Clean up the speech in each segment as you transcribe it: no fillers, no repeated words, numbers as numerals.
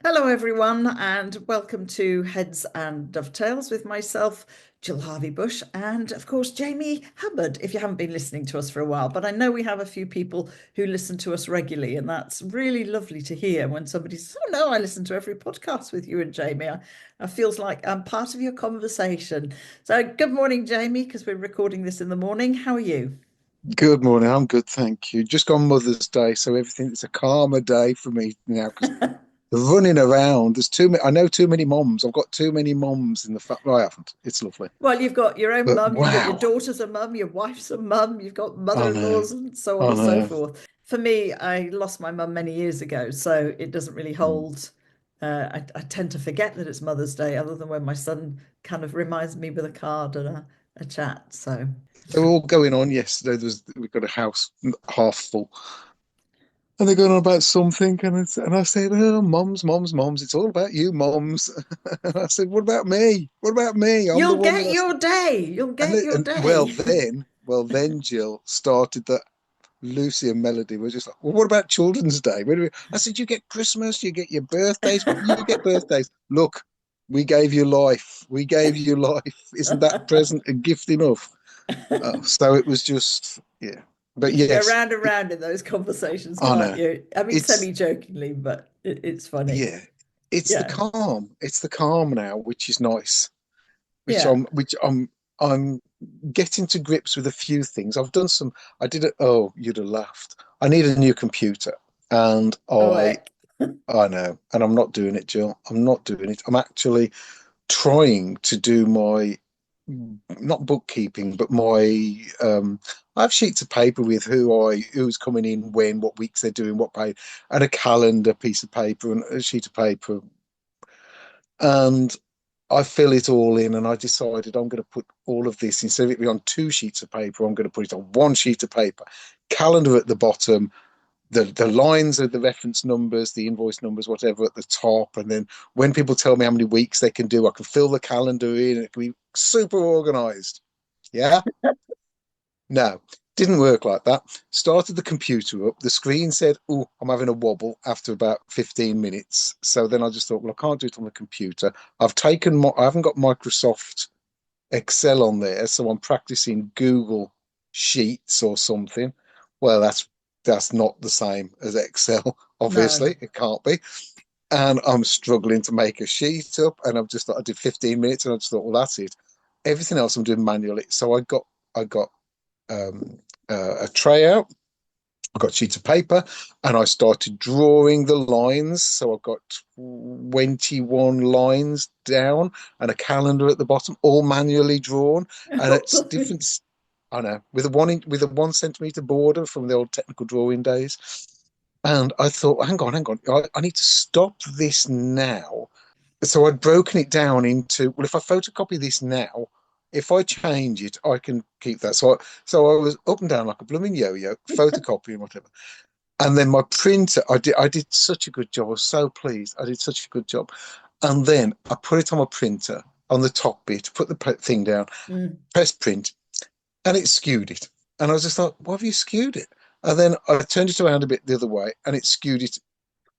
Hello, everyone, and welcome to Heads and Dovetails with myself, Jill Harvey-Bush, and of course, Jamie Hubbard, if you haven't been listening to us for a while. But I know we have a few people who listen to us regularly, and that's really lovely to hear when somebody says, "Oh, no, I listen to every podcast with you and Jamie." I feels like I'm part of your conversation. So, good morning, Jamie, because we're recording this in the morning. How are you? Good morning. I'm good, thank you. Just gone Mother's Day, so everything it's a calmer day for me now because running around. There's too many. I know too many moms. I've got too many moms in the family. I haven't. It's lovely, Well, you've got your own but mum, you've got your wow. daughter's a mum, your wife's a mum, you've got I know. mother-in-laws, and so on I and so know. forth. For me, I lost my mum many years ago, so it doesn't really Mm. hold. I tend to forget that it's Mother's Day, other than when my son kind of reminds me with a card and a chat. So, They were all going on yesterday. We've got a house half full, and they're going on about something, and I said, "Oh, moms, moms, moms. It's all about you, moms." And I said, "What about me? What about me? I'm the you'll one get that has." your day. You'll And, get your well, day. then Jill started that Lucy and Melody were just like, well, what about Children's Day? I said, you get Christmas, you get your birthdays. What you get birthdays? Look, we gave you life. We gave you life. Isn't that present a gift enough? So it was just, yeah. But You can go yes, round and round in those conversations, I can't know. you? I mean, It's, semi-jokingly, but it's funny. yeah, it's the Yeah, calm. It's the calm now, which is nice. yeah. Which I'm getting to grips with a few things. I did it. Oh, you'd have laughed. I need a new computer, and Oh, heck. I know, and I'm not doing it, Jill. I'm not doing it. I'm actually trying to do my not bookkeeping, but my I have sheets of paper with who's coming in when, what weeks they're doing, what pay, and a calendar piece of paper and a sheet of paper, and I fill it all in, and I decided I'm going to put all of this, instead of it being on two sheets of paper, I'm going to put it on one sheet of paper. Calendar at the bottom, the lines are the reference numbers, the invoice numbers, whatever at the top. And then when people tell me how many weeks they can do, I can fill the calendar in and it can be super organized. Yeah. No, didn't work like that. Started the computer up. The screen said, "Oh, I'm having a wobble," after about 15 minutes. So then I just thought, well, I can't do it on the computer. I haven't got Microsoft Excel on there, so I'm practicing Google Sheets or something. Well, that's not the same as Excel, No. obviously. It can't be. And I'm struggling to make a sheet up, and I've just thought I did 15 minutes, and I just thought, well, that's it. Everything else I'm doing manually. So I got um, a tray out. I got sheets of paper and I started drawing the lines. So I've got 21 lines down and a calendar at the bottom, all manually drawn. And it's different. I know, with with a 1 centimeter border from the old technical drawing days. And I thought, hang on, I need to stop this now. So I'd broken it down into, well, if I photocopy this now, if I change it, I can keep that. So I was up and down like a blooming yo-yo, photocopying whatever. And then my printer, I did such a good job. I was so pleased. I did such a good job. And then I put it on my printer on the top bit, put the thing down, Mm. press print, and it skewed it. And I was just like, why have you skewed it? And then I turned it around a bit the other way and it skewed it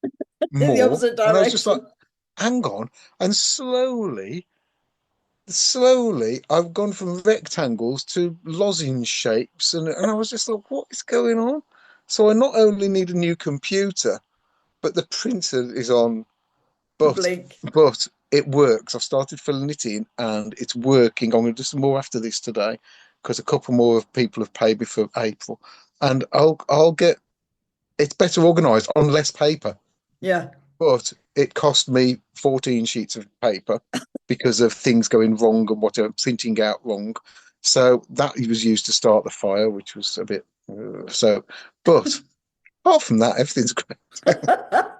In the more. opposite And I was just like, direction. hang on. And slowly, I've gone from rectangles to lozenge shapes. And I was just like, what is going on? So I not only need a new computer, but the printer is on, but Blink. but it works. I've started filling it in and it's working. I'm going to do some more after this today because a couple more of people have paid me for April. And I'll get it's better organized on less paper. Yeah. But it cost me 14 sheets of paper because of things going wrong and whatever, printing out wrong. So that was used to start the fire, which was a bit so. But apart from that, everything's great.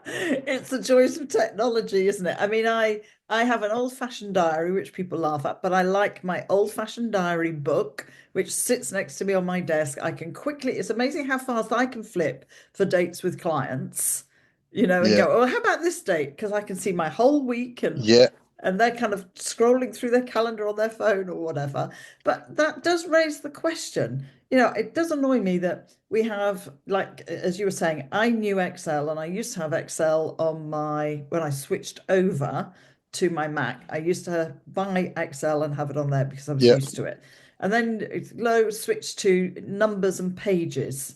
It's the joys of technology, isn't it? I mean, I have an old-fashioned diary, which people laugh at, but I like my old-fashioned diary book, which sits next to me on my desk. I can quickly, it's amazing how fast I can flip for dates with clients, and Yeah, go, oh, how about this date? Because I can see my whole week yeah, and they're kind of scrolling through their calendar on their phone or whatever. But that does raise the question, It does annoy me that we have, like, as you were saying, I knew Excel and I used to have Excel on when I switched over to my Mac. I used to buy Excel and have it on there because I was Yeah. used to it. And then low switched to numbers and pages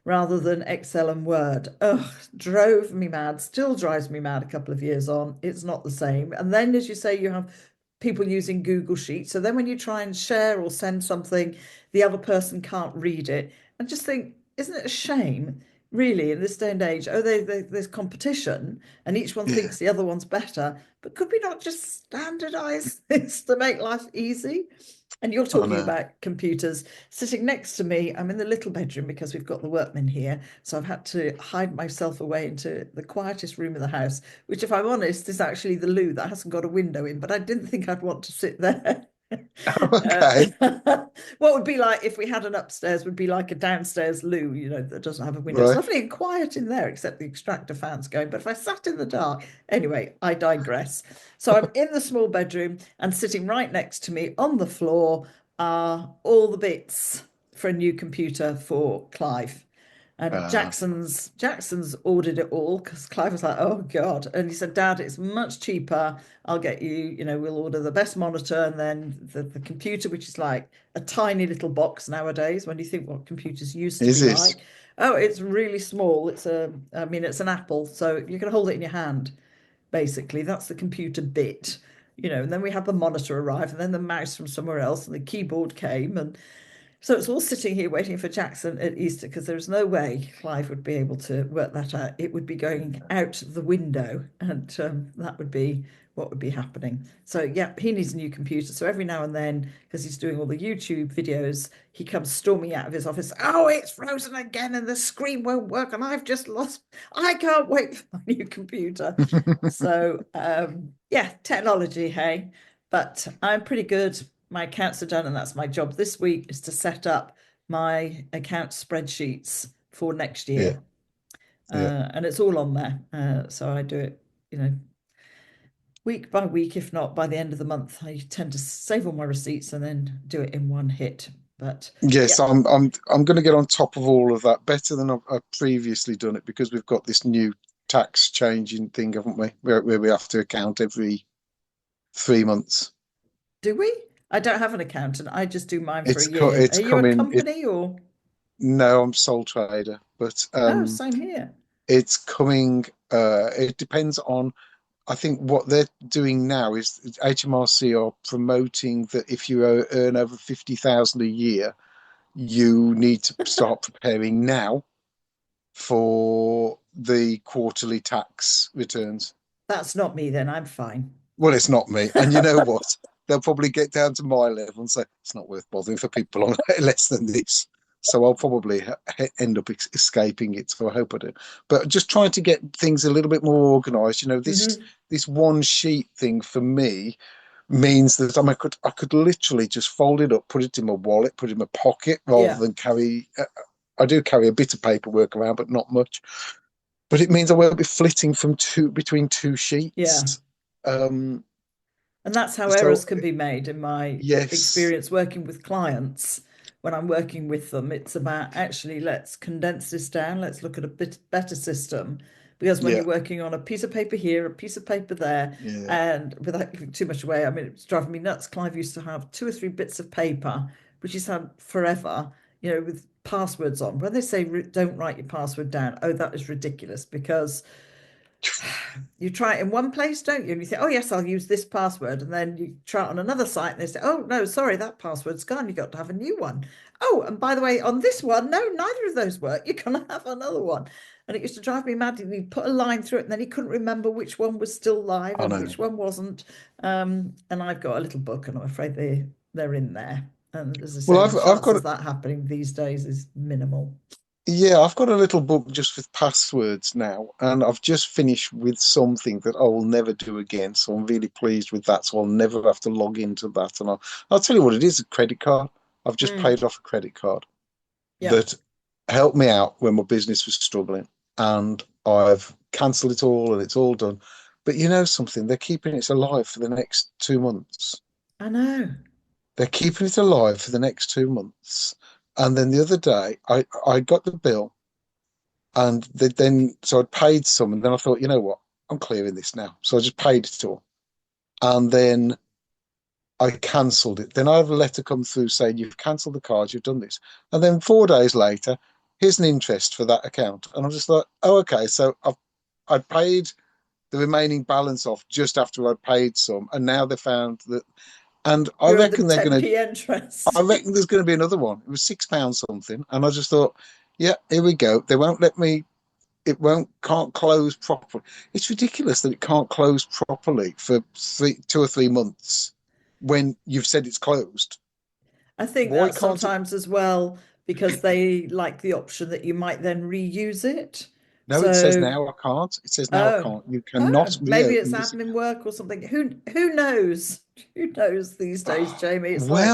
rather than Excel and Word. Ugh, drove me mad, still drives me mad a couple of years on. It's not the same. And then, as you say, you have people using Google Sheets. So then when you try and share or send something, the other person can't read it. And just think, isn't it a shame, really, in this day and age? Oh, there's competition and each one Yeah. thinks the other one's better. But could we not just standardize this to make life easy? And you're I talking know. about computers. Sitting next to me, I'm in the little bedroom because we've got the workmen here. So I've had to hide myself away into the quietest room in the house, which, if I'm honest, is actually the loo that hasn't got a window in, but I didn't think I'd want to sit there. Okay. What would be like if we had an upstairs would be like a downstairs loo, that doesn't have a window. It's Right. lovely and quiet in there, except the extractor fan's going. But if I sat in the dark, anyway, I digress. So I'm in the small bedroom, and sitting right next to me on the floor are all the bits for a new computer for Clive. And Uh, Jackson's ordered it all because Clive was like, "Oh God!" And he said, "Dad, it's much cheaper. I'll get you. We'll order the best monitor and then the computer, which is like a tiny little box nowadays. When you think what computers used to is be it? like, oh, it's really small. I mean, it's an Apple, so you can hold it in your hand. Basically, that's the computer bit." And then we had the monitor arrive, and then the mouse from somewhere else, and the keyboard came, and so it's all sitting here waiting for Jackson at Easter because there's no way Clive would be able to work that out. It would be going out the window, and that would be what would be happening. So, yeah, he needs a new computer. So every now and then, because he's doing all the YouTube videos, he comes storming out of his office. Oh, it's frozen again, and the screen won't work, and I've just lost. I can't wait for my new computer. So, yeah, technology, hey. But I'm pretty good. My accounts are done, and that's my job this week is to set up my account spreadsheets for next Yeah. year. Yeah. And it's all on there. So I do it, week by week, if not by the end of the month. I tend to save all my receipts and then do it in one hit. But Yes, yeah, I'm going to get on top of all of that better than I've previously done it because we've got this new tax changing thing, haven't we? Where we have to account every 3 months. do we? I don't have an accountant. I just do mine for a year. It's Are you a coming. company or? No, I'm sole trader, but Oh, same here. it's coming. It depends on. I think what they're doing now is HMRC are promoting that if you earn over 50,000 a year, you need to start preparing now for the quarterly tax returns. That's not me then. I'm fine. Well, it's not me. And you know what? They'll probably get down to my level and say it's not worth bothering for people on less than this. So I'll probably end up escaping it. So I hope I do. But just trying to get things a little bit more organised. Hmm. This one sheet thing for me means that I could literally just fold it up, put it in my wallet, put it in my pocket, rather Yeah. than carry. I do carry a bit of paperwork around, but not much. But it means I won't be flitting from between two Yeah. sheets. Um, And that's how so errors can be made in my yes, experience working with clients. When I'm working with them, it's about actually let's condense this down, let's look at a bit better system. Because when yeah, you're working on a piece of paper here, a piece of paper there, yeah. and without giving too much away, I mean, it's driving me nuts. Clive used to have two or three bits of paper, which he's had forever, with passwords on. When they say don't write your password down, oh, that is ridiculous because you try it in one place, don't you? And you think, oh, yes, I'll use this password. And then you try it on another site and they say, oh, no, sorry, that password's gone. You've got to have a new one. Oh, and by the way, on this one, no, neither of those work. You're going to have another one. And it used to drive me mad. He put a line through it and then he couldn't remember which one was still live I and know. which one wasn't. And I've got a little book and I'm afraid they're in there. And as I Well, say, the I've got chances of that happening these days is minimal. yeah, I've got a little book just with passwords now, and I've just finished with something that I will never do again. So I'm really pleased with that. So I'll never have to log into that. And I'll tell you what it is, a credit card. I've just Mm, paid off a credit card yeah, that helped me out when my business was struggling, and I've cancelled it all, and it's all done. But you know something? They're keeping it alive for the next 2 months. I know. They're keeping it alive for the next 2 months. And then the other day, I got the bill, and then so I'd paid some, and then I thought, you know what, I'm clearing this now. So I just paid it all, and then I cancelled it. Then I have a letter come through saying you've cancelled the card, you've done this, and then 4 days later, here's an interest for that account, and I'm just like, oh, okay, so I paid the remaining balance off just after I paid some, and now they found that, and You're in the 10p I interest. reckon there's going to be another one. It was £6 something, and I just thought, yeah, here we go. They won't let me. It won't can't close properly. It's ridiculous that it can't close properly for 2 or 3 months when you've said it's closed. I think Why that can't it? sometimes as well because they like the option that you might then reuse it. No, it says So, now I can't. It says now I oh, can't. You cannot oh, maybe it's reopen this admin account. work or something. Who knows? Who knows these days, Jamie? It's like,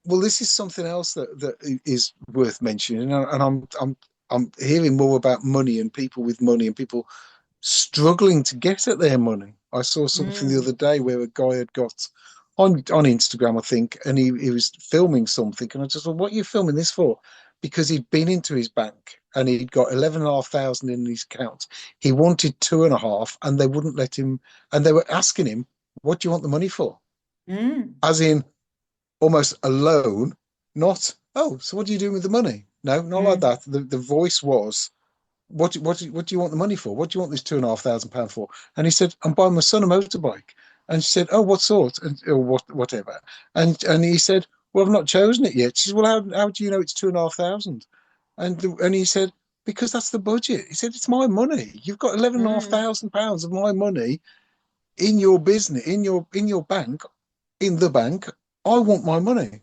Well, this is something else that is worth mentioning, and I'm hearing more about money and people with money and people struggling to get at their money. I saw something the mm, other day where a guy had got on Instagram, I think, and he was filming something, and I just thought, what are you filming this for? Because he'd been into his bank and he'd got 11,500 in his account. He wanted 2.5, and they wouldn't let him, and they were asking him, what do you want the money for? mm, As in almost a loan, not, oh, so what are you doing with the money? No, not like mm, that. The voice was, what do you want the money for? What do you want this £2,500 for? And he said, I'm buying my son a motorbike. And she said, oh, what sort? And, or whatever. And he said, well, I've not chosen it yet. She said, well, how do you know it's 2,500? And he said, because that's the budget. He said, it's my money. You've got mm, £11,500 of my money in your business, in your bank, in the bank. I want my money.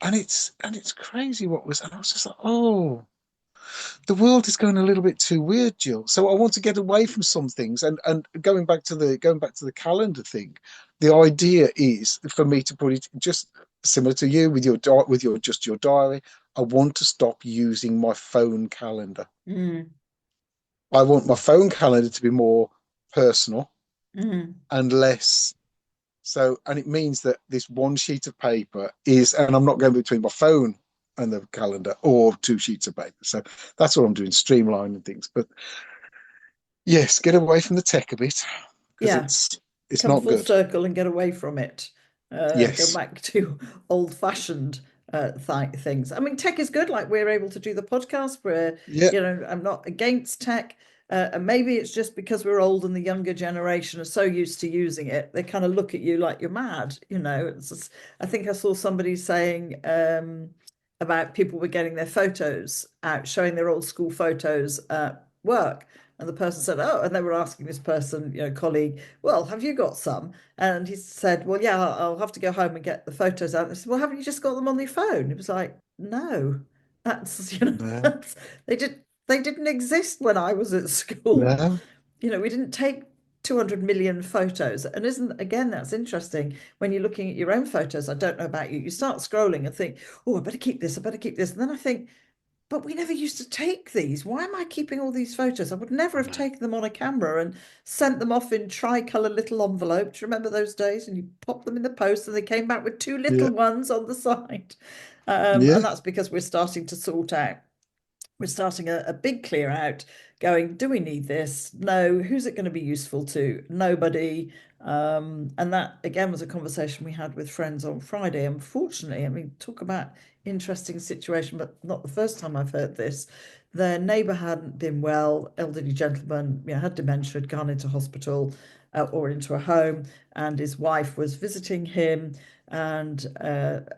And it's crazy what was, and I was just like, oh, the world is going a little bit too weird, Jill. So I want to get away from some things, and going back to the calendar thing. The idea is for me to put it just similar to you with your just your diary. I want to stop using my phone calendar. mm, I want my phone calendar to be more personal mm. and less. So, and it means that this one sheet of paper is, and I'm not going between my phone and the calendar or 2 sheets of paper. So that's what I'm doing, streamlining things. But yes, get away from the tech a bit because Yeah. it's Come not full good. circle and get away from it. Go Yes. back to old-fashioned things. I mean, tech is good. Like we're able to do the podcast. Yeah. I'm not against tech. And maybe it's just because we're old and the younger generation are so used to using it, they kind of look at you like you're mad. It's just, I think I saw somebody saying about people were getting their photos out, showing their old school photos at work. And the person said, oh, and they were asking this person, colleague, well, have you got some? And he said, well, yeah, I'll have to go home and get the photos out. And they said, well, haven't you just got them on your phone? It was like, no, that's, No. they didn't exist when I was at school. No. We didn't take 200 million photos. And isn't, again, that's interesting. When you're looking at your own photos, I don't know about you, you start scrolling and think, oh, I better keep this, I better keep this. And then I think, but we never used to take these. Why am I keeping all these photos? I would never have No. taken them on a camera and sent them off in tricolour little envelopes. Remember those days? And you pop them in the post and they came back with two Yeah. little ones on the side. Yeah. And that's because we're starting to sort out we're starting a big clear out going, do we need this? No. Who's it going to be useful to? Nobody. And that again was a conversation we had with friends on Friday. Unfortunately, I mean, talk about interesting situation, but not the first time I've heard this. Their neighbour hadn't been well, elderly gentleman, had dementia, had gone into hospital or into a home, and his wife was visiting him. And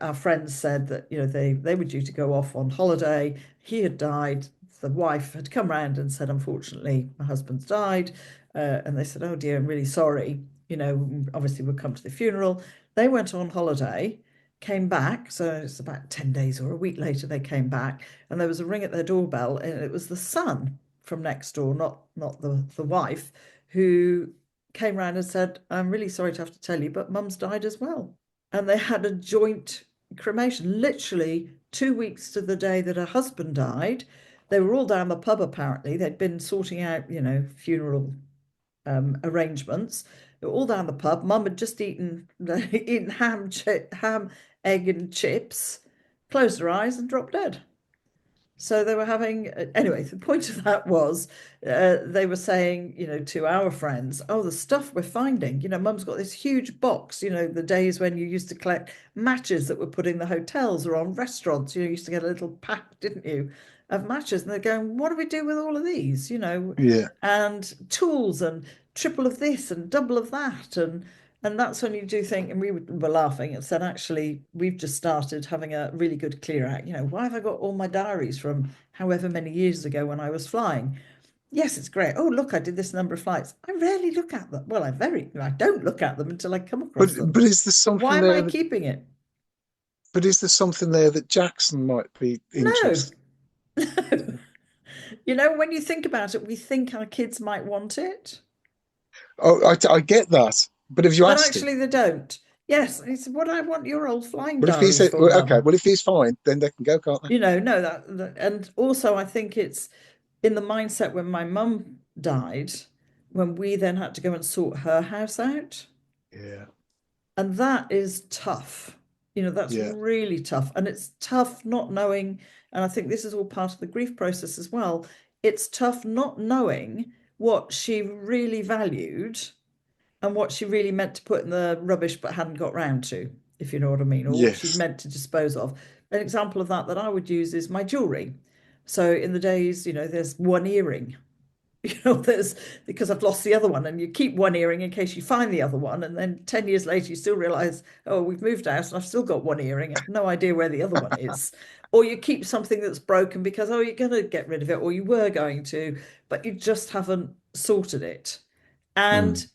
our friends said that they were due to go off on holiday. He had died. The wife had come round and said, unfortunately, my husband's died. And they said, oh dear, I'm really sorry. Obviously we'll come to the funeral. They went on holiday, came back. So it's about 10 days or a week later, they came back and there was a ring at their doorbell. And it was the son from next door, not the wife, who came round and said, I'm really sorry to have to tell you, but mum's died as well. And they had a joint cremation, literally 2 weeks to the day that her husband died. They were all down the pub, apparently. They'd been sorting out, funeral arrangements. They were all down the pub. Mum had just eaten ham, egg, and chips. closed her eyes and dropped dead. So they were having, anyway, the point of that was they were saying, to our friends, oh, the stuff we're finding, mum's got this huge box, the days when you used to collect matches that were put in the hotels or on restaurants, you used to get a little pack, didn't you, of matches. And they're going, what do we do with all of these, Yeah. and tools and triple of this and double of that. And that's when you do think, and we were laughing and said, actually, we've just started having a really good clear out. Why have I got all my diaries from however many years ago when I was flying? Yes, it's great. Oh, look, I did this number of flights. I rarely look at them. Well, I don't look at them until I come But across them. but is there Why something am I there that keeping it? but is there something there that Jackson might be No, interested no. in? When you think about it, we think our kids might want it, Oh, I get that. But have you but asked him? actually they don't. Yes, and he said, what do I want your old flying Well, if he diaries said, for, well, okay, Mum? well, if he's fine, then they can go, can't they? No, and also I think it's in the mindset when my mum died, when we then had to go and sort her house out. Yeah, And that is tough. That's yeah, really tough. And it's tough not knowing, and I think this is all part of the grief process as well. It's tough not knowing what she really valued and what she really meant to put in the rubbish but hadn't got round to, if you know what I mean, or what she'd yes, meant to dispose of. An example of that I would use is my jewelry. So in the days, there's one earring. There's because I've lost the other one, and you keep one earring in case you find the other one, and then 10 years later you still realize, oh, we've moved out and I've still got one earring. I've no idea where the other one is. Or you keep something that's broken because, oh, you're going to get rid of it, or you were going to, but you just haven't sorted it. And mm,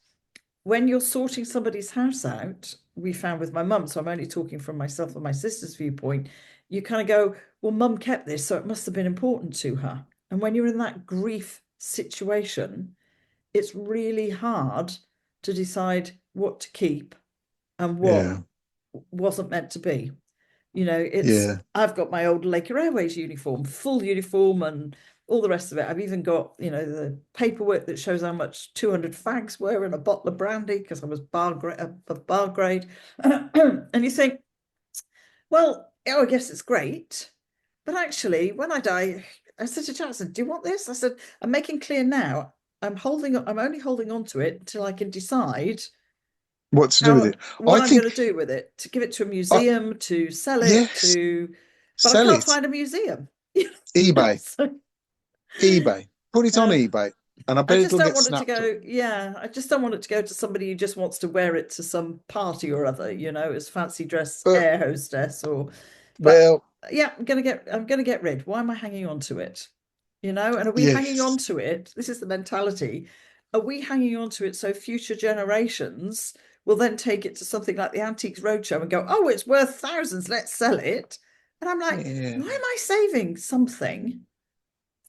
when you're sorting somebody's house out, we found with my mum, so I'm only talking from myself and my sister's viewpoint, you kind of go, well, mum kept this, so it must have been important to her. And when you're in that grief situation, it's really hard to decide what to keep and what yeah, wasn't meant to be. yeah, I've got my old Laker Airways uniform, full uniform, and all the rest of it. I've even got, the paperwork that shows how much 200 fags were in a bottle of brandy because I was bar grade. And you think, well, oh, I guess it's great. But actually, when I die, I said to Jackson, do you want this? I said, I'm making clear now. I'm only holding on to it until I can decide what to do with how it? what I I'm going think, to do with it, to give it to a I, museum, to sell it, yes, to but I sell can't it, find a museum. eBay, So eBay, put it on uh, eBay, and I I bet just it'll don't get want it to snapped up. go, yeah, I just don't want it to go to somebody who just wants to wear it to some party or other, as fancy dress But air hostess or but well, yeah, I'm gonna get rid. Why am I hanging on to it? And are we hanging on yes, to it? This is the mentality. Are we hanging on to it so future generations will then take it to something like the Antiques Roadshow and go, oh, it's worth thousands, let's sell it. And I'm like, yeah. why am I saving something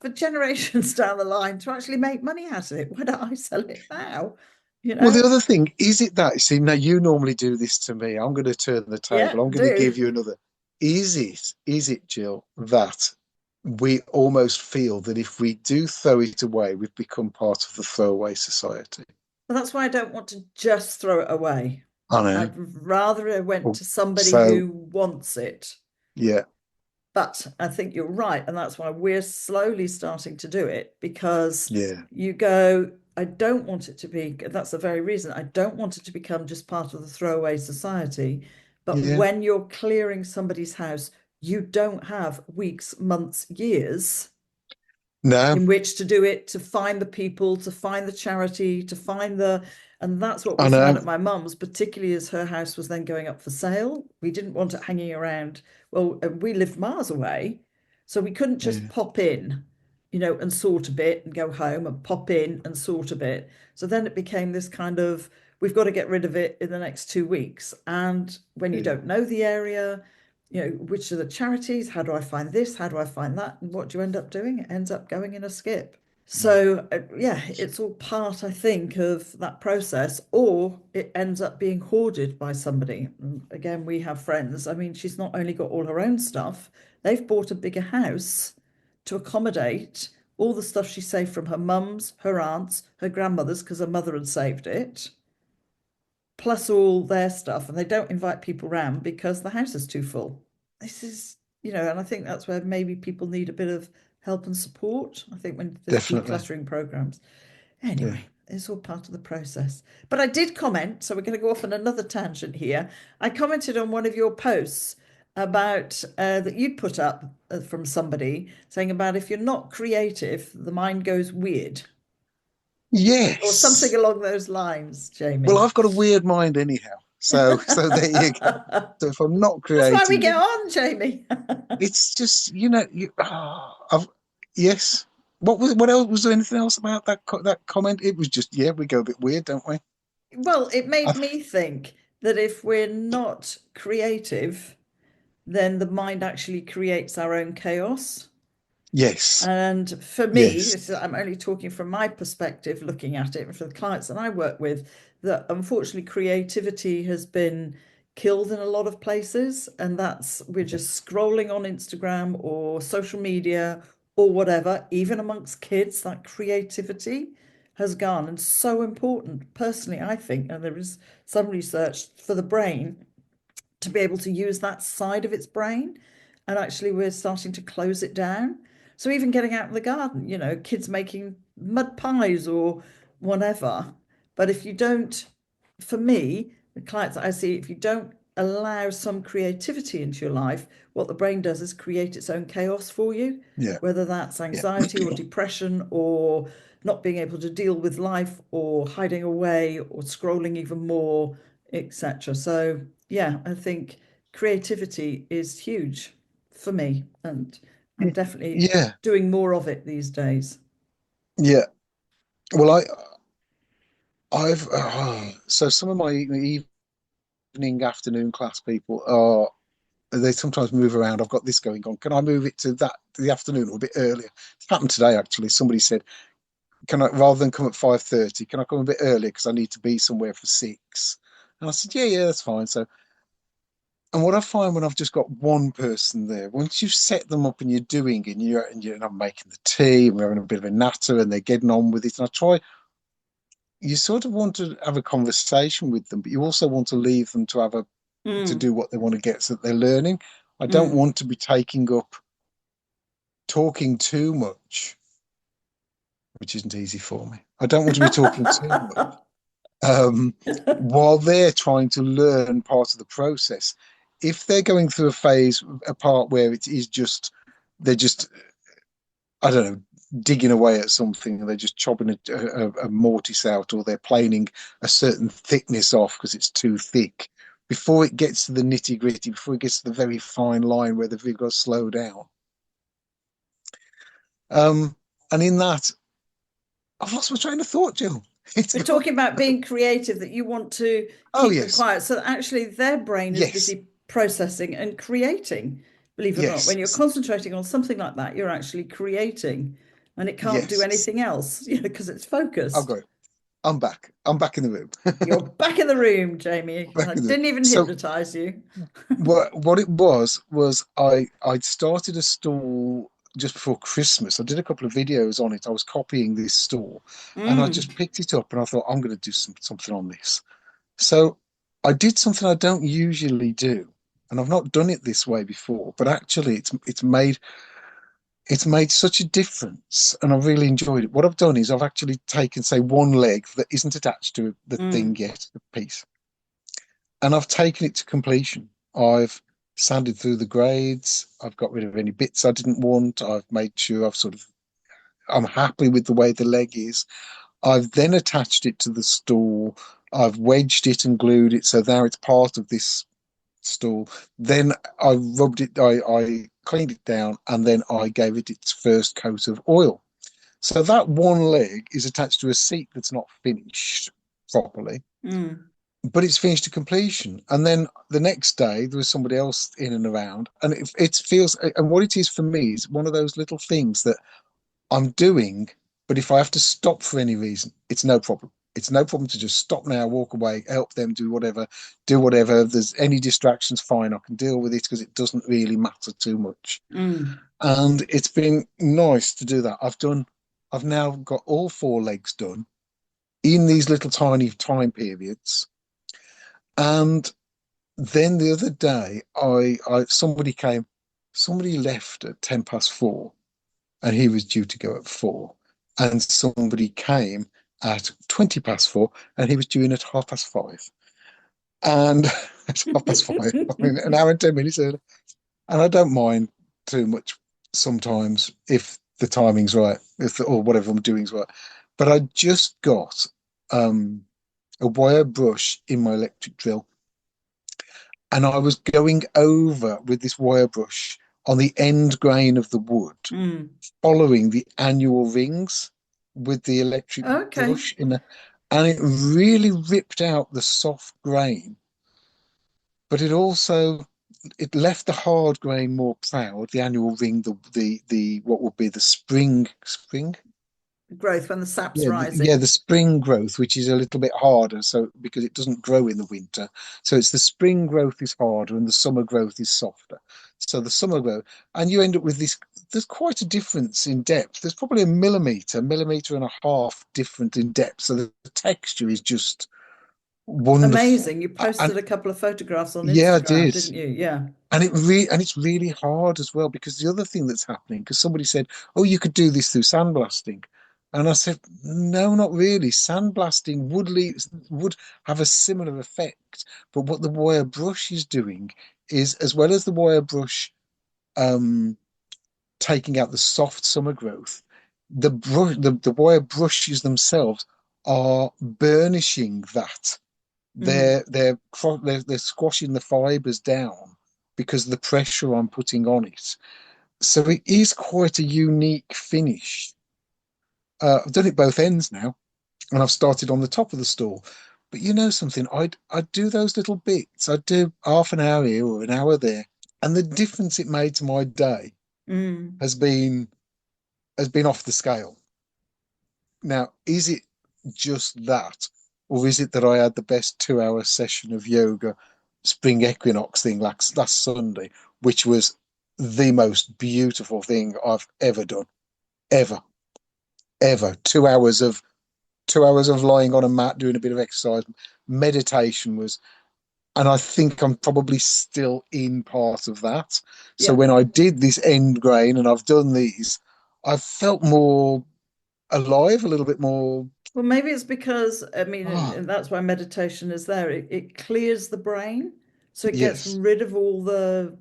for generations down the line to actually make money out of it? Why don't I sell it now? You Well, the know? other thing is it that, see, now you normally do this to me. I'm going to turn the Yeah, table. I'm going to do. give you another. Is it, Jill, that we almost feel that if we do throw it away, we've become part of the throwaway society? Well, that's why I don't want to just throw it away. I know. I'd rather it went Well, to somebody so, who wants it. yeah, But I think you're right. And that's why we're slowly starting to do it because yeah, you go, I don't want it to be, that's the very reason. I don't want it to become just part of the throwaway society. But yeah. when you're clearing somebody's house, you don't have weeks, months, years No, in which to do it, to find the people, to find the charity, to find and that's what we I found know. at my mum's, particularly as her house was then going up for sale. We didn't want it hanging around. Well, we lived miles away, so we couldn't just Yeah, pop in, and sort a bit and go home and pop in and sort a bit. So then it became this kind of, we've got to get rid of it in the next 2 weeks. And when you yeah, don't know the area, which are the charities? How do I find this? How do I find that? And what do you end up doing? It ends up going in a skip. yeah, So, yeah, it's all part, I think, of that process, or it ends up being hoarded by somebody. And again, we have friends. I mean, she's not only got all her own stuff, they've bought a bigger house to accommodate all the stuff she saved from her mum's, her aunt's, her grandmother's, because her mother had saved it, plus all their stuff. And they don't invite people round because the house is too full. This is and I think that's where maybe people need a bit of help and support. I think when there's Definitely. decluttering programs. Yeah. Anyway, it's all part of the process. But I did comment, so we're going to go off on another tangent here. I commented on one of your posts about that you'd put up from somebody saying about if you're not creative, the mind goes weird or something Yes. along those lines, Well, Jamie. I've got a weird mind anyhow. So there you go. So if I'm not That's why we creative, get on, Jamie. it's just yes. What else was there? Anything else about that comment? It was just yeah, we go a bit weird, don't we? Well, it made I, me think that if we're not creative, then the mind actually creates our own chaos. yes, And for me, yes, this is, I'm only talking from my perspective, looking at it for the clients that I work with, that unfortunately creativity has been killed in a lot of places. And that's we're just scrolling on Instagram or social media or whatever, even amongst kids, that creativity has gone and so important. Personally, I think, and there is some research for the brain to be able to use that side of its brain. And actually, we're starting to close it down. So, even getting out in the garden, kids making mud pies or whatever. But if you don't, for me, the clients that I see, if you don't allow some creativity into your life, what the brain does is create its own chaos for you, yeah, whether that's yeah, anxiety or depression or not being able to deal with life or hiding away or scrolling even more, etc. So, yeah, I think creativity is huge for me, and I'm definitely yeah, doing more of it these days. yeah. Well, I've so some of my evening afternoon class people are they sometimes move around. I've got this going on. Can I move it to the afternoon or a bit earlier? It's happened today actually. Somebody said, "Can I rather than come at 5:30? Can I come a bit earlier because I need to be somewhere for 6?" And I said, "Yeah, yeah, that's fine." So, and what I find when I've just got one person there, once you've set them up and you're doing it, and I'm making the tea, and we're having a bit of a natter, and they're getting on with it, and I try. You sort of want to have a conversation with them, but you also want to leave them to Mm, do what they want to get so that they're learning. I don't mm. want to be taking up talking too much, which isn't easy for me. I don't want to be talking too much um, while they're trying to learn part of the process. If they're going through a part where it is just, they're just, I don't know, digging away at something and they're just chopping a mortise out or they're planing a certain thickness off because it's too thick. Before it gets to the nitty gritty, before it gets to the very fine line where they've got to slow down. Um, and in that, I've lost my train of thought, Jill. It's We're gone. talking about being creative, that you want to Oh, keep them yes. quiet. So actually, their brain is Yes. busy processing and creating. Believe it or not, when Yes. you're concentrating on something like that, you're actually creating, and it can't do Yes. anything else, because it's I've focused. got it. I'm back. I'm back in the room. You're back in the room, Jamie. Back I in the didn't even so hypnotize you. what it was I'd started a stall just before Christmas. I did a couple of videos on it. I was copying this stall and I Mm, just picked it up and I thought I'm going to do something on this. So I did something I don't usually do. And I've not done it this way before, but actually it's made such a difference and I've really enjoyed it. What I've done is I've actually taken, say, one leg that isn't attached to the thing mm. yet, the piece, and I've taken it to completion. I've sanded through the grades. I've got rid of any bits I didn't want. I've made sure I'm happy with the way the leg is. I've then attached it to the stool. I've wedged it and glued it so now it's part of this stool. Then I rubbed it, I cleaned it down, and then I gave it its first coat of oil. So that one leg is attached to a seat that's not finished properly, Mm. but it's finished to completion. And then the next day there was somebody else in and around, and it feels. And what it is for me is one of those little things that I'm doing, but if I have to stop for any reason, it's no problem. It's no problem to just stop now, walk away, help them do whatever, do whatever. If there's any distractions, fine, I can deal with it because it doesn't really matter too much. Mm. And it's been nice to do that. I've now got all four legs done in these little tiny time periods. And then the other day, I somebody came. somebody left at 4:10 and he was due to go at 4. And somebody came at 20 past 4 and he was due in at 5:30. And it's 5:30, I mean, an hour and 10 minutes early. And I don't mind too much sometimes if the timing's right, or whatever I'm doing's right. But I just got um, a wire brush in my electric drill, and I was going over with this wire brush on the end grain of the wood, Mm. following the annual rings with the electric Okay. brush and it really ripped out the soft grain, but it left the hard grain more proud. The annual ring, the what would be the spring, Growth when the sap's yeah, yeah, rising. the spring growth, which is a little bit harder, so because it doesn't grow in the winter, so it's the spring growth is harder and the summer growth is softer. So the summer growth, and you end up with this. There's quite a difference in depth. There's probably a millimeter and a half different in depth. So the texture is just wonderful. Amazing. You And posted a couple of photographs on yeah, I Instagram, did. didn't you? Yeah. And it's really hard as well, because the other thing that's happening, because somebody said, "Oh, you could do this through sandblasting," and I said, "No, not really. Sandblasting would have a similar effect, but what the wire brush is doing is, as well as the wire brush um, taking out the soft summer growth, the wire brushes themselves are burnishing that. Mm. They're squashing the fibers down because of the pressure I'm putting on it. So it is quite a unique finish. I've done it both ends now, and I've started on the top of the stool. But you know something, I'd do those little bits. I'd do half an hour here or an hour there, and the difference it made to my day Mm. has been off the scale. Now, is it just that, or is it that I had the best 2 hour session of yoga spring equinox thing last Sunday, which was the most beautiful thing I've ever done, ever, ever. 2 hours of lying on a mat doing a bit of exercise, meditation was, and I think I'm probably still in part of that. So Yeah. when I did this end grain and I've done these, I've felt more alive, a little bit more. Well, maybe it's because, I mean, Ah, and that's why meditation is there. It clears the brain, so it gets yes. rid of all the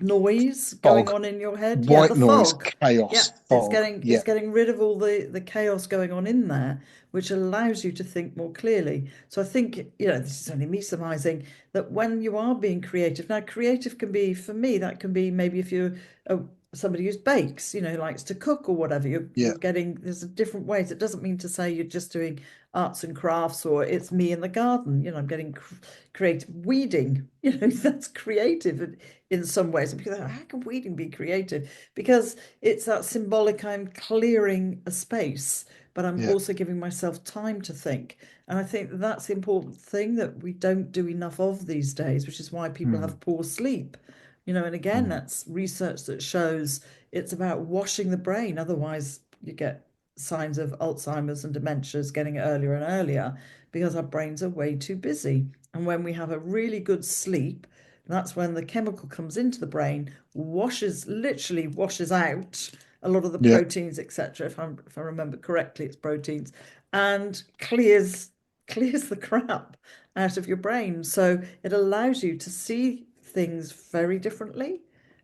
noise going Fog, on in your head. Yeah, white the noise, fog. Yeah, chaos, fog. it's Yeah, getting rid of all the chaos going on in there, which allows you to think more clearly. So I think, this is only me surmising that when you are being creative, now creative can be, for me, that can be maybe if you're a, somebody who bakes, likes to cook or whatever, yeah, you're getting, there's different ways. It doesn't mean to say you're just doing arts and crafts or it's me in the garden. I'm getting creative weeding. That's creative in some ways. And people are like, how can weeding be creative? Because it's that symbolic, I'm clearing a space, but I'm yeah. also giving myself time to think. And I think that's the important thing that we don't do enough of these days, which is why people Mm, have poor sleep. And again, mm, that's research that shows it's about washing the brain. Otherwise, you get signs of Alzheimer's and dementias getting earlier and earlier because our brains are way too busy. And when we have a really good sleep, that's when the chemical comes into the brain, literally washes out a lot of the yeah. proteins, etc. If I remember correctly, it's proteins, and clears the crap out of your brain. So it allows you to see things very differently.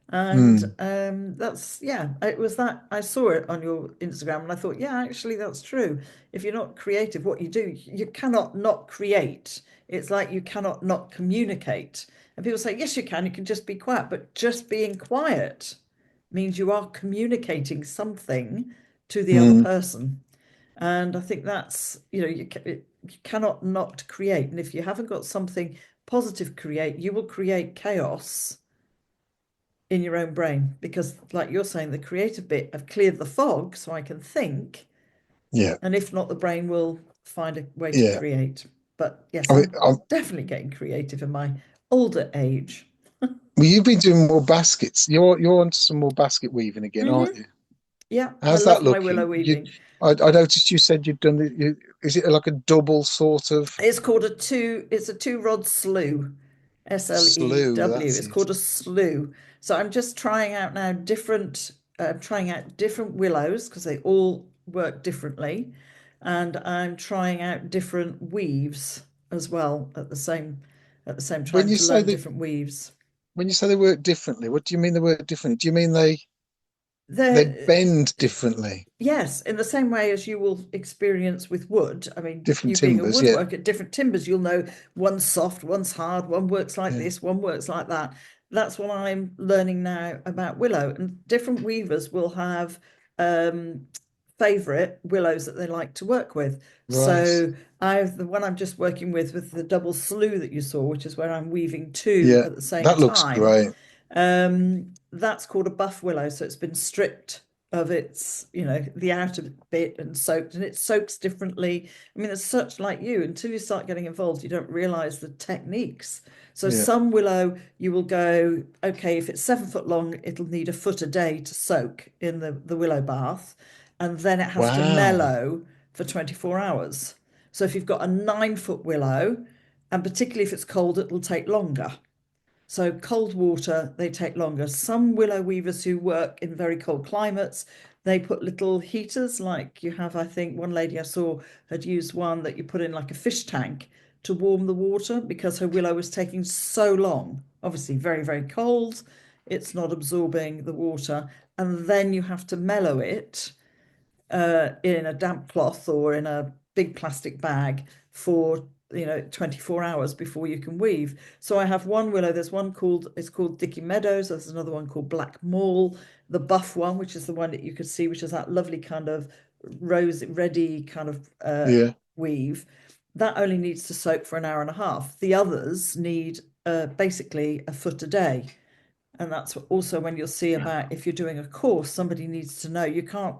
And Mm, that's, yeah, it was that I saw it on your Instagram and I thought, yeah, actually, that's true. If you're not creative, what you do, you cannot not create. It's like you cannot not communicate. And people say, yes, you can just be quiet. But just being quiet means you are communicating something to the other mm, person. And I think that's, you cannot not create. And if you haven't got something positive create, you will create chaos in your own brain because, like you're saying, the creative bit, I've cleared the fog so I can think. yeah, And if not, the brain will find a way to yeah. create. But yes, I mean, I'm definitely getting creative in my older age. well, you've been doing more baskets. You're onto some more basket weaving again, aren't Hmm. you? Yeah, I How's that love my looking? willow weaving. I noticed you said you'd done is it like a double sort of? It's called a two, it's a two rod slew. Slew, SLEW. that's It's it. called a slew. So I'm just trying out now trying out different willows because they all work differently, and I'm trying out different weaves as well at the same When time you to say learn that different weaves. when you say they work differently, what do you mean they work differently? Do you mean they They're bend differently? Yes, in the same way as you will experience with wood. I mean, Different you being a timbers, yeah. woodworker, different timbers, you'll know one's soft, one's hard, one works like Yeah. this, one works like that. That's what I'm learning now about willow. And different weavers will have um, favorite willows that they like to work with. Right. So I've the one I'm just working with the double slew that you saw, which is where I'm weaving two Yeah. at the same That looks time. great. That's called a buff willow, so it's been stripped of its, the outer bit and soaked, and it soaks differently. I mean, it's such like you, until you start getting involved, you don't realize the techniques. So Yeah. some willow, you will go, okay, if it's 7 foot long, it'll need a foot a day to soak in the willow bath, and then it has to Wow. mellow for 24 hours. So if you've got a 9 foot willow, and particularly if it's cold, it'll take longer. So cold water, they take longer. Some willow weavers who work in very cold climates, they put little heaters like you have. I think one lady I saw had used one that you put in like a fish tank to warm the water because her willow was taking so long. Obviously, very, very cold. It's not absorbing the water. And then you have to mellow it in a damp cloth or in a big plastic bag for 24 hours before you can weave. So I have one willow. There's one called Dicky Meadows. There's another one called Black Mall, the buff one, which is the one that you could see, which is that lovely kind of rose ready kind of Yeah. weave. That only needs to soak for an hour and a half. The others need basically a foot a day. And that's also when you'll see about if you're doing a course, somebody needs to know you can't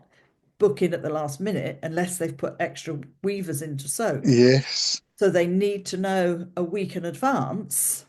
book in at the last minute unless they've put extra weavers in to soak. Yes. So they need to know a week in advance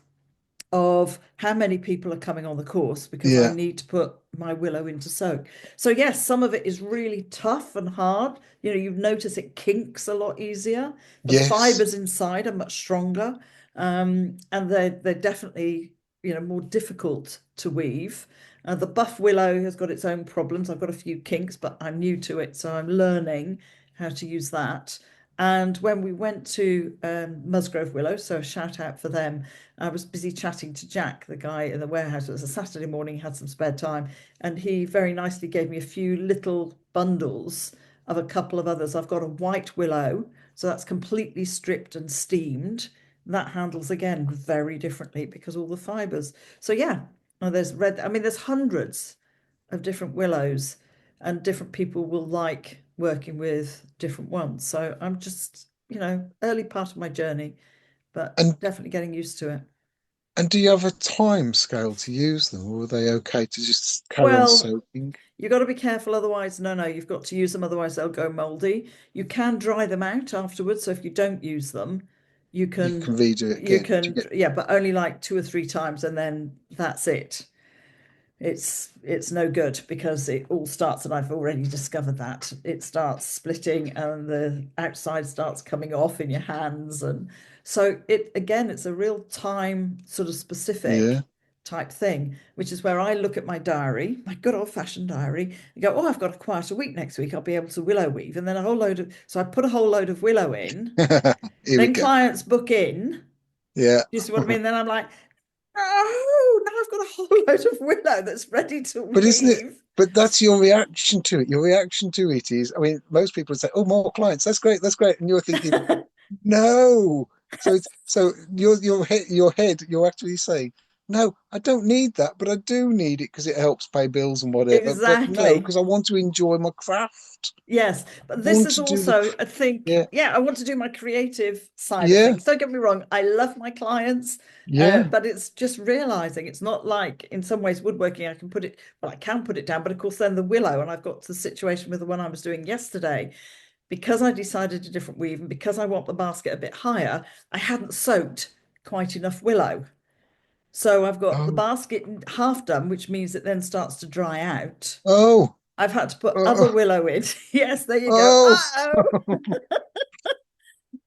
of how many people are coming on the course because I Yeah. need to put my willow into soak. So yes, some of it is really tough and hard. You notice it kinks a lot easier. The Yes. fibers inside are much stronger, and they're definitely more difficult to weave. The buff willow has got its own problems. I've got a few kinks, but I'm new to it, so I'm learning how to use that. And when we went to Musgrove Willow, so a shout out for them, I was busy chatting to Jack, the guy in the warehouse. It was a Saturday morning, had some spare time, and he very nicely gave me a few little bundles of a couple of others. I've got a white willow, so that's completely stripped and steamed. That handles again very differently because all the fibers. So yeah, there's red. I mean, there's hundreds of different willows, and different people will like working with different ones. So I'm just, early part of my journey, but And definitely getting used to it. and do you have a time scale to use them, or are they okay to just carry on Well, soaking? you've got to be careful, otherwise, no, you've got to use them, otherwise they'll go moldy. You can dry them out afterwards, so if you don't use them, you You can can redo it you again. Do can you get yeah, but only like 2 or 3 times and then that's it. It's no good because it all starts, and I've already discovered that it starts splitting and the outside starts coming off in your hands. And so it's a real time sort of yeah. specific type thing, which is where I look at my diary, my good old-fashioned diary, and go, oh, I've got a quieter week next week, I'll be able to willow weave. And then so I put a whole load of willow in, Here we then go. clients book in. Yeah. You see what I mean? Then I'm like, oh, now I've got a whole load of willow that's ready to But isn't it? weave. But that's your reaction to it. Your reaction to it is, I mean, most people would say, "Oh, more clients. That's great." And you're thinking, "No." So you're actually saying, "No, I don't need that, but I do need it because it helps pay bills and whatever." But no, Exactly. because I want to enjoy my craft. Yes, but I this want is to do the also, I think, yeah, yeah, I want to do my creative side of yeah, things. Don't get me wrong, I love my clients, yeah, but it's just realizing it's not like in some ways woodworking, I can put it down, but of course then the willow, and I've got the situation with the one I was doing yesterday, because I decided a different weave and because I want the basket a bit higher, I hadn't soaked quite enough willow. So I've got the oh, basket half done, which means it then starts to dry out. oh, I've had to put other oh, willow in. Yes, there you go. oh,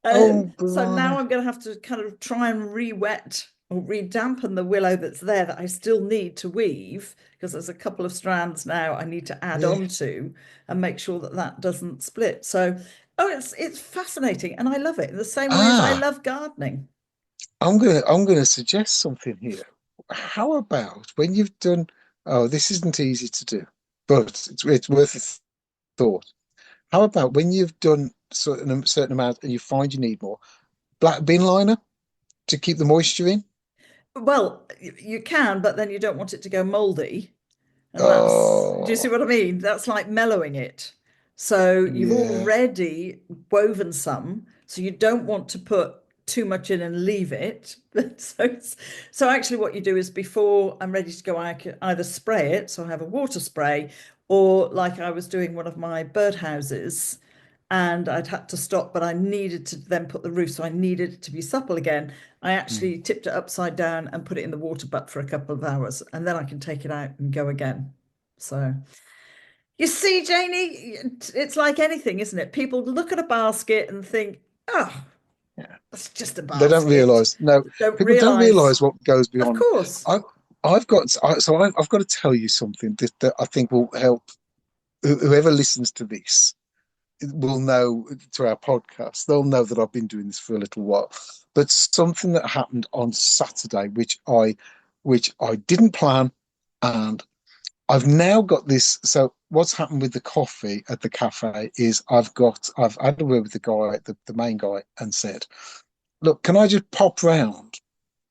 Uh-oh. oh, So now blimey. I'm going to have to kind of try and re-wet or re-dampen the willow that's there that I still need to weave, because there's a couple of strands now I need to add Yeah. on to and make sure that that doesn't split. So, oh, it's fascinating and I love it in the same way as I Ah, love gardening. I'm gonna suggest something here. How about when you've done, oh, this isn't easy to do, but it's worth a thought. How about when you've done certain amount and you find you need more, black bin liner to keep the moisture in? Well, you can, but then you don't want it to go moldy. And that's, do you see Oh, what I mean? That's like mellowing it. So you've yeah. already woven some, so you don't want to put too much in and leave it. So actually what you do is before I'm ready to go, I can either spray it, so I have a water spray, or like I was doing one of my birdhouses and I'd had to stop, but I needed to then put the roof, so I needed it to be supple again. I Mm. actually tipped it upside down and put it in the water butt for a couple of hours, and then I can take it out and go again. So you see, Janie, it's like anything, isn't it? People look at a basket and think, oh, Yeah. that's just a They don't basket. realise. No, Don't people don't realize, realise what goes of beyond. course. I, I've got to tell you something that I think will help whoever listens to this will know to our podcast. They'll know that I've been doing this for a little while. But something that happened on Saturday, which I didn't plan, and I've now got this. So what's happened with the coffee at the cafe is I've had a word with the guy, the main guy, and said, look, can I just pop round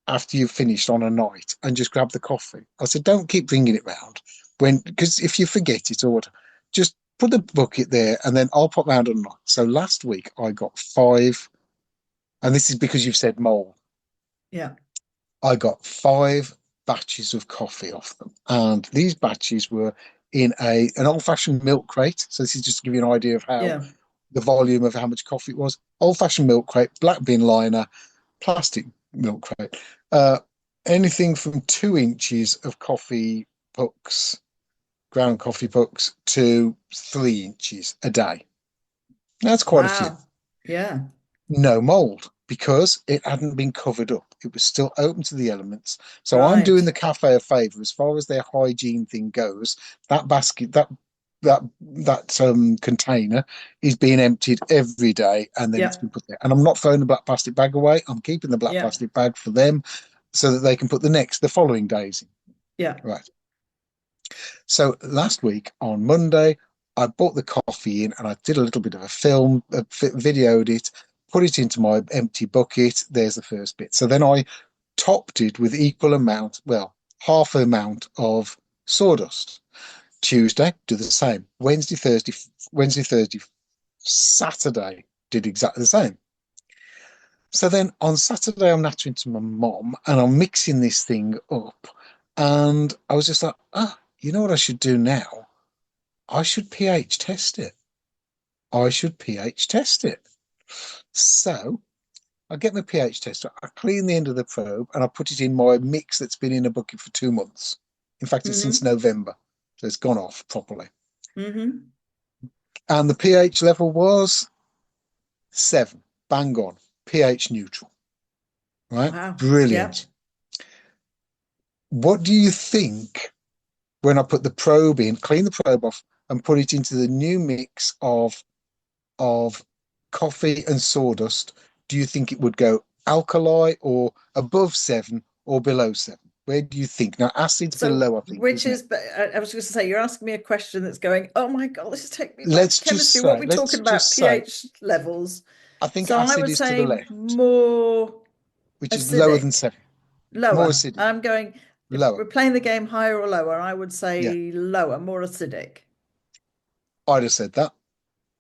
after you've finished on a night and just grab the coffee? I said, don't keep bringing it round because if you forget it or what, just put the bucket there and then I'll pop round on a night. So last week I got five, and this is because you've said mole. Yeah. I got five batches of coffee off them, and these batches were in an old-fashioned milk crate. So this is just to give you an idea of how Yeah. the volume of how much coffee it was. Old-fashioned milk crate, black bin liner, plastic milk crate. Uh, Anything from 2 inches of coffee pucks, ground coffee pucks, to 3 inches a day. That's quite a few. Wow. Yeah. No mold because it hadn't been covered up. It was still open to the elements. So I'm doing Right. the cafe a favour as far as their hygiene thing goes. That basket, that container is being emptied every day, and then it's Yeah. been put there. And I'm not throwing the black plastic bag away. I'm keeping the black Yeah. plastic bag for them so that they can put the following days in. Yeah. Right. So last week on Monday, I bought the coffee in and I did a little bit of a film, videoed it, put it into my empty bucket. There's the first bit. So then I topped it with equal amount, well, half amount of sawdust. Tuesday, do the same. Wednesday, Thursday, Saturday, did exactly the same. So then on Saturday, I'm nattering to my mom and I'm mixing this thing up. And I was just like, you know what I should do now? I should pH test it. I should pH test it. So I get my pH tester, I clean the end of the probe, and I put it in my mix that's been in a bucket for 2 months. In fact, it's since Mm-hmm. November. So it's gone off properly. Mm-hmm. And the pH level was 7, bang on, pH neutral, right? Wow. Yeah. Brilliant. What do you think when I put the probe in, clean the probe off, and put it into the new mix of coffee and sawdust? Do you think it would go alkali or above 7 or below 7? Where do you think? Now, acid's So, below, I think, which isn't it? is, but I was going to say, you're asking me a question that's going, oh my God, this is taking me back to Let's just chemistry. What are say, we let's talking just about? say, pH levels. I think So I acid would is to the say left, more which is lower than acidic, 7, more lower. acidic, I'm going, if lower. we're playing the game higher or lower, I would Yeah, say lower, more acidic. I'd have said that.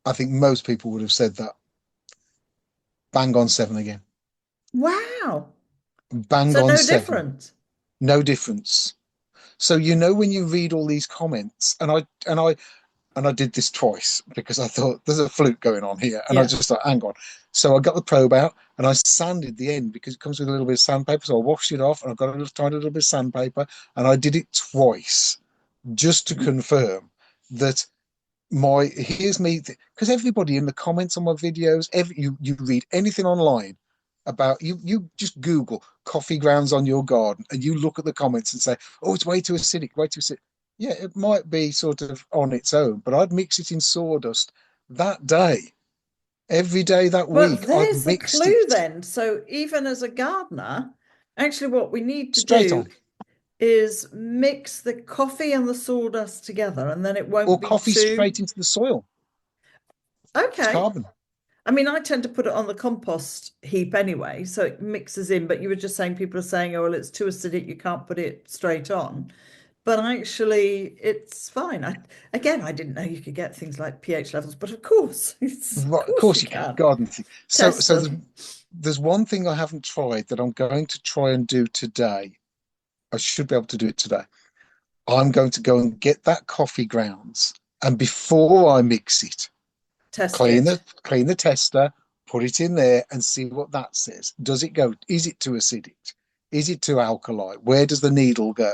I think most people would have said that. Bang on 7 again. Wow. Bang So on no 7. difference. No difference. So when you read all these comments, and I did this twice because I thought there's a fluke going on here. And I Yeah. just thought, hang on. So I got the probe out and I sanded the end because it comes with a little bit of sandpaper. So I washed it off and I got a little tiny little bit of sandpaper and I did it twice just to confirm that here's me, because everybody in the comments on my videos, you read anything online, about you just Google coffee grounds on your garden and you look at the comments and say, oh, it's way too acidic, way too acidic. Yeah, it might be sort of on its own, but I'd mix it in sawdust that day. Every day that But week, I've there's the mixed clue it then. So even as a gardener, actually what we need to straight do on. is mix the coffee and the sawdust together, and then it Or won't be coffee too. straight into the soil. It's Okay. carbon. I mean, I tend to put it on the compost heap anyway, so it mixes in. But you were just saying people are saying, oh, well, it's too acidic, you can't put it straight on. But actually, it's fine. Again, I didn't know you could get things like pH levels, but of course, of Right, of course you course you can. can Garden thing. So test so them. there's one thing I haven't tried that I'm going to try and do today. I should be able to do it today. I'm going to go and get that coffee grounds, and before I mix it, Test it. clean the tester, put it in there, and see what that says. Does it go? Is it too acidic? Is it too alkali? Where does the needle go?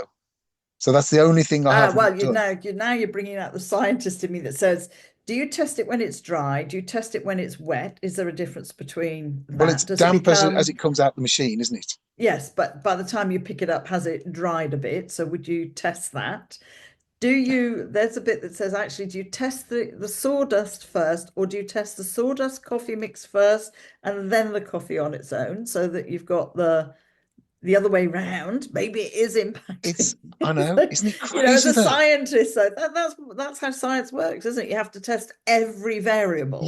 So that's the only thing I Ah, haven't well, done. now you're bringing out the scientist in me that says, do you test it when it's dry? Do you test it when it's wet? Is there a difference between Well, it's that? Does it damp as become it comes out the machine, isn't it? yes, but by the time you pick it up, has it dried a bit? So would you test that? Do you, there's a bit that says actually, do you test the sawdust first, or do you test the sawdust coffee mix first and then the coffee on its own so that you've got the other way round? Maybe it is It's impacting. I know, So, isn't it as crazy a though? scientist, so that's how science works, isn't it? You have to test every variable.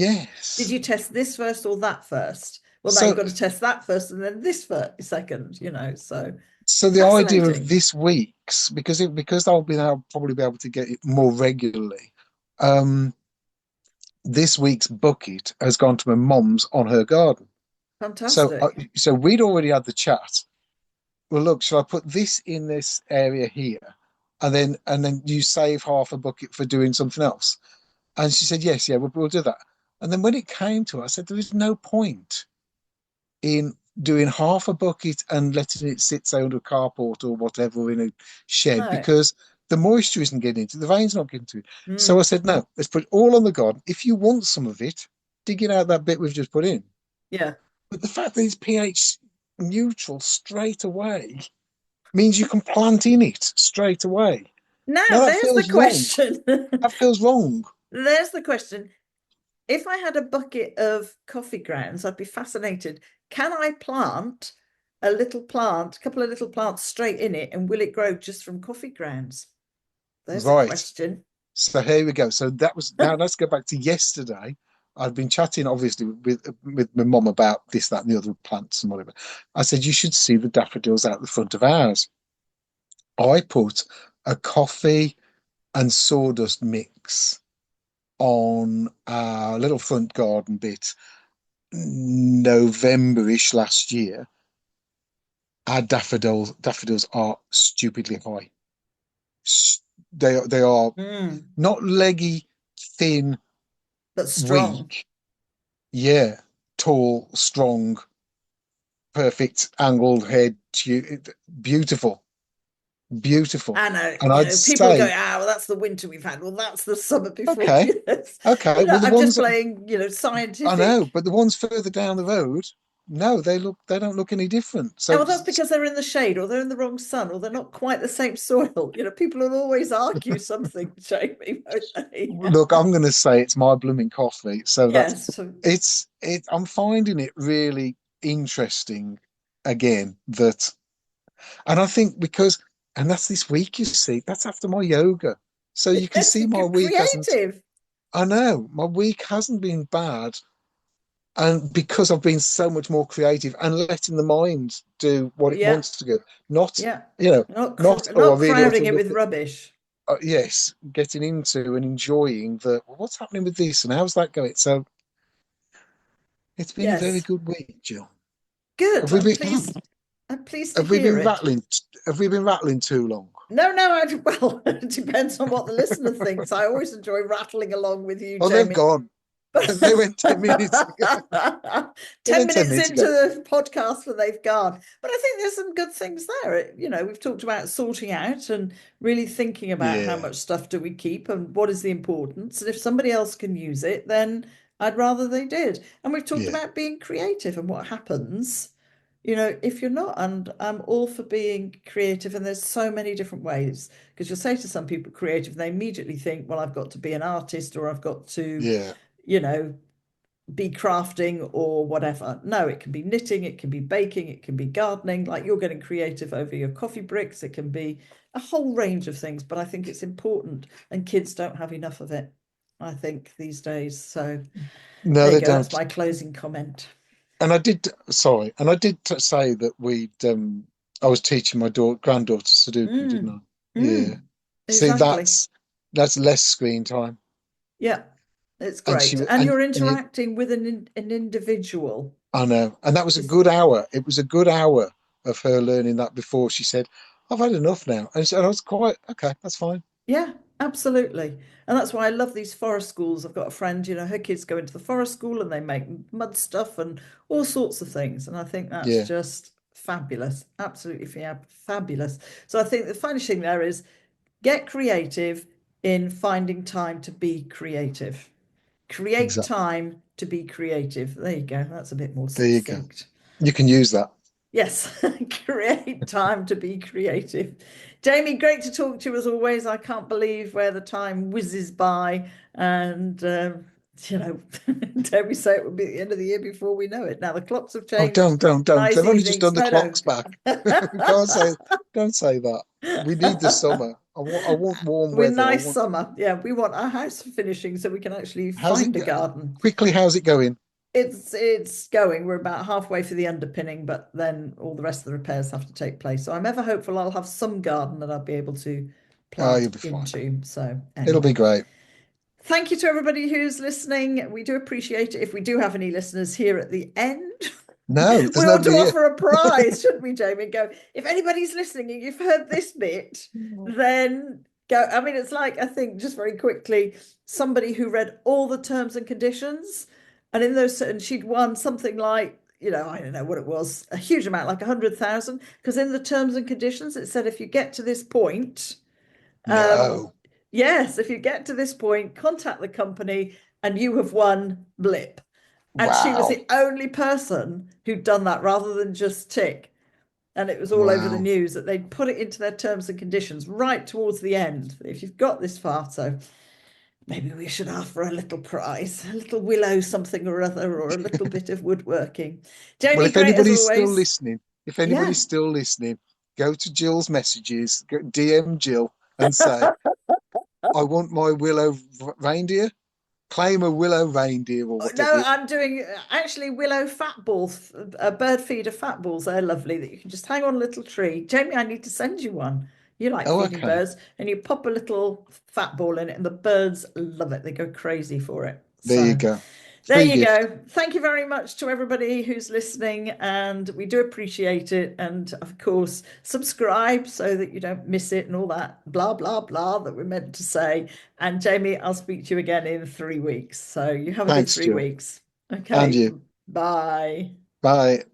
Did Yes. you test this first or that first? Well, now you've So got to test that first and then this first, second, so so the idea of fascinating. this week's because I'll probably be able to get it more regularly. Um, this week's bucket has gone to my mum's on her garden. So Fantastic. so we'd already had the chat. Well, look, shall I put this in this area here, and then you save half a bucket for doing something else? And she said, yes, yeah, we'll do that. And then when it came to it, I said, there is no point in doing half a bucket and letting it sit, say, under a carport or whatever in a shed No. because the moisture isn't getting into it, the rain's not getting to it. So I Mm, said, no, let's put it all on the garden. If you want some of it, dig it out that bit we've just put in. yeah. But the fact that it's pH neutral straight away means you can plant in it straight away. Now, Now that there's the feels wrong. question. That feels wrong. There's the question. If I had a bucket of coffee grounds, I'd be fascinated. Can I plant a couple of little plants straight in it, and will it grow just from coffee grounds? There's a Right. question. So here we go. So that was now let's go back to yesterday. I'd been chatting obviously with my mum about this, that, and the other plants and whatever. I said you should see the daffodils out the front of ours. I put a coffee and sawdust mix on our little front garden bit November-ish last year. Our daffodils are stupidly high. They are Mm, not leggy, thin, but strong. weak. Yeah, tall, strong, perfect angled head, beautiful, beautiful. I know, And I'd people are say, going, well, that's the winter we've had. Well, that's the summer before. okay, Yes. okay. Well, the I'm just ones playing, I know, scientific. but the ones further down the road, no, they don't look any different. Oh, So, well, that's because they're in the shade or they're in the wrong sun or they're not quite the same soil. People will always argue something, Jamie, won't they? look, I'm going to say it's my blooming coffee. So that's Yes. it. I'm finding it really interesting again that, and I think because, and that's this week, you see, that's after my yoga. So you can Yes, see you my get week hasn't, creative. I know, my week hasn't been bad. And because I've been so much more creative and letting the mind do what it Yeah. wants to do, not, Yeah. you know, not, oh, I Not really ought to crowding it look with at, rubbish. yes, getting into and enjoying well, what's happening with this and how's that going? So it's been a very Yes. good week, Jill. Good. Have we been, I'm pleased to have we hear been it. rattling, have we been rattling too long? No, no, well, it depends on what the listener thinks. I always enjoy rattling along with you, Oh, they've Jamie. gone. They went 10 minutes ago. They 10 went 10 minutes minutes into ago. the podcast and they've gone. But I think there's some good things there. We've talked about sorting out and really thinking about how Yeah, much stuff do we keep and what is the importance. And if somebody else can use it, then I'd rather they did. And we've talked yeah, about being creative and what happens. if you're not, and I'm all for being creative, and there's so many different ways. Because you'll say to some people creative, they immediately think, well, I've got to be an artist or I've got to, Yeah, you know, be crafting or whatever. No, it can be knitting, it can be baking, it can be gardening. Like you're getting creative over your coffee bricks. It can be a whole range of things, but I think it's important, and kids don't have enough of it, I think, these days. So no, there you they go. That's don't. my closing comment. And I did, sorry, and I did say that I was teaching my granddaughter Sudoku, didn't Mm, I? Yeah. mm, See, exactly. that's less screen time, Yeah, it's and she great. And you're and you, interacting with an individual. I know, and that was a It's, good hour. It was a good hour of her learning that before she said, "I've had enough now," and so I was quite okay. That's fine. yeah, absolutely. And that's why I love these forest schools. I've got a friend, her kids go into the forest school and they make mud stuff and all sorts of things. And I think that's Yeah, just fabulous. Absolutely fabulous. So I think the finishing there is get creative in finding time to be creative. Create exactly. time to be creative. There you go. That's a bit more There you go. succinct. You can use that. Yes, create time to be creative. Jamie, great to talk to you as always. I can't believe where the time whizzes by. And, dare we say it will be the end of the year before we know it. Now, the clocks have Oh, changed. don't. Nice They've only just evenings. done the No, no. clocks back. We can't say, don't say that. We need the summer. I want warm We're weather. I nice want. summer. Yeah, we want our house finishing so we can actually How's it find a go? garden. Quickly, how's it going? It's going. We're about halfway for the underpinning, but then all the rest of the repairs have to take place. So I'm ever hopeful I'll have some garden that I'll be able to Oh, plant you'll be fine. into. So It'll be anyway, great. thank you to everybody who's listening. We do appreciate it. If we do have any listeners here at the end, No, we there's ought to nobody here. offer a prize, shouldn't we, Jamie? Go, if anybody's listening and you've heard this bit, then go. I mean, it's like, I think, just very quickly, somebody who read all the terms and conditions, and in those, and she'd won something like, I don't know what it was, a huge amount, like 100,000, because in the terms and conditions, it said if you get to this point, um, No. yes, if you get to this point, contact the company and you have won blip. And she was Wow. the only person who'd done that rather than just tick. And it was all over the Wow. news that they'd put it into their terms and conditions right towards the end. If you've got this far, so maybe we should offer a little prize, a little willow something or other, or a little bit of woodworking. Well, Jamie, great as always. if anybody's Yeah. still listening, go to Jill's messages, DM Jill and say, I want my reindeer. Claim a willow reindeer or No, whatever. I'm doing actually willow fat balls, bird feeder fat balls. They're lovely that you can just hang on a little tree. Jamie, I need to send you one. You like Oh, feeding okay. birds, and you pop a little fat ball in it, and the birds love it. They go crazy for it. There you So go. there Free you gift. go. Thank you very much to everybody who's listening, and we do appreciate it. And of course, subscribe so that you don't miss it and all that blah, blah, blah that we're meant to say. And Jamie, I'll speak to you again in 3 weeks. So you have a good Thanks, three Jill. weeks. And Okay. you. Bye. Bye.